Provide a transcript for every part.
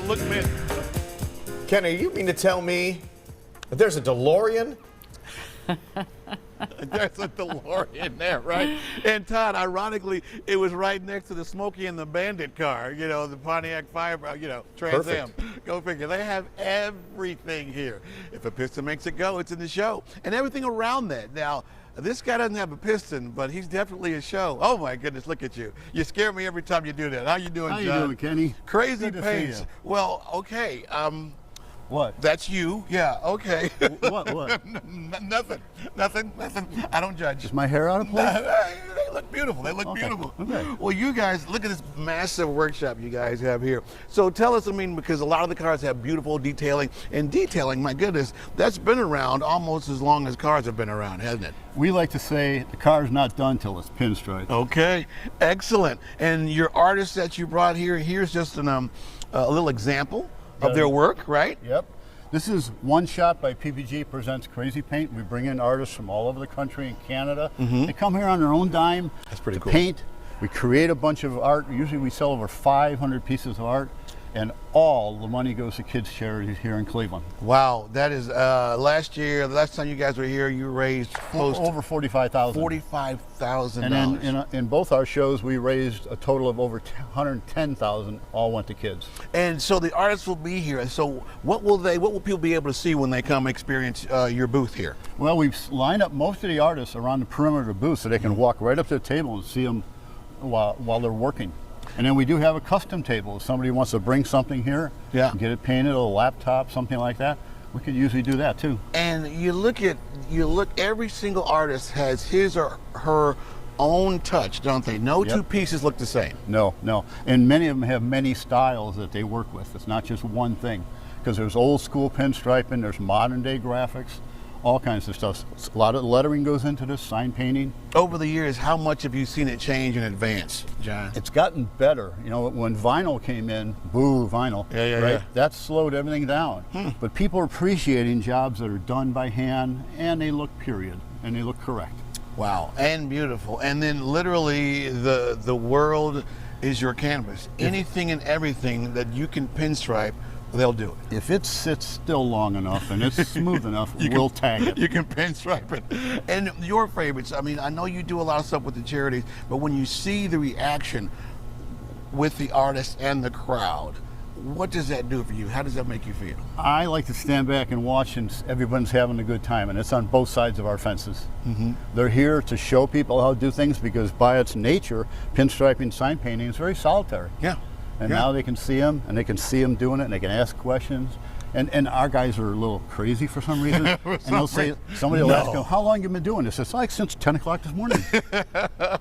look mint. Kenny, you mean to tell me that there's a DeLorean? There's a DeLorean there, right? And Todd, ironically, it was right next to the Smokey and the Bandit car, you know, the Pontiac Trans Am. Go figure. They have everything here. If a piston makes it go, it's in the show. And everything around that. Now, this guy doesn't have a piston, but he's definitely a show. Oh my goodness, look at you. You scare me every time you do that. How you doing, John? How you doing, Kenny? Crazy Good to pace. see you. Well, okay. What? That's you. Yeah, okay. What? Nothing. I don't judge. Is my hair out of place? They look beautiful. They look beautiful. Okay. Well, you guys, look at this massive workshop you guys have here. So tell us, I mean, because a lot of the cars have beautiful detailing, and detailing, my goodness, that's been around almost as long as cars have been around, hasn't it? We like to say the car's not done till it's pinstriped. Okay, excellent. And your artists that you brought here, here's just a little example of their work, right? Yep. This is One Shot by PPG Presents Crazy Paint. We bring in artists from all over the country and Canada. They come here on their own dime. That's pretty to cool. Paint. We create a bunch of art. Usually we sell over 500 pieces of art, and all the money goes to kids' charities here in Cleveland. Wow, that is last year. The last time you guys were here, you raised close over $45,000. $45,000. And then in both our shows, we raised a total of over $110,000. All went to kids. And so the artists will be here. And so what will people be able to see when they come experience your booth here? Well, we've lined up most of the artists around the perimeter of the booth so they can walk right up to the table and see them while they're working. And then we do have a custom table. If somebody wants to bring something here, get it painted, a laptop, something like that, we could usually do that too. And every single artist has his or her own touch, don't they? No two pieces look the same. No. And many of them have many styles that they work with. It's not just one thing. Because there's old school pinstriping, there's modern day graphics, all kinds of stuff. A lot of lettering goes into this, sign painting. Over the years, how much have you seen it change and advance, John? It's gotten better. You know, when vinyl came in, boo, vinyl, right? That slowed everything down. But people are appreciating jobs that are done by hand, and they look period, and they look correct. Wow, and beautiful. And then literally the world is your canvas. Anything and everything that you can pinstripe, they'll do it. If it sits still long enough and it's smooth enough, we'll tag it. You can pinstripe it. And your favorites, I mean, I know you do a lot of stuff with the charities, but when you see the reaction with the artists and the crowd, what does that do for you? How does that make you feel? I like to stand back and watch, and everyone's having a good time, and it's on both sides of our fences. They're here to show people how to do things because by its nature, pinstriping, sign painting is very solitary. And now they can see them, and they can see them doing it, and they can ask questions. And our guys are a little crazy for some reason. And they'll say, somebody will ask them, how long you been doing this? It's like since 10 o'clock this morning.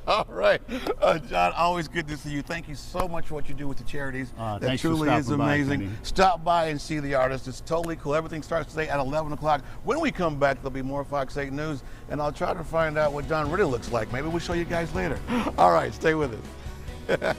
All right. John, always good to see you. Thank you so much for what you do with the charities. That truly is amazing. Stop by and see the artists. It's totally cool. Everything starts today at 11 o'clock. When we come back, there'll be more Fox 8 News, and I'll try to find out what John really looks like. Maybe we'll show you guys later. All right, stay with us.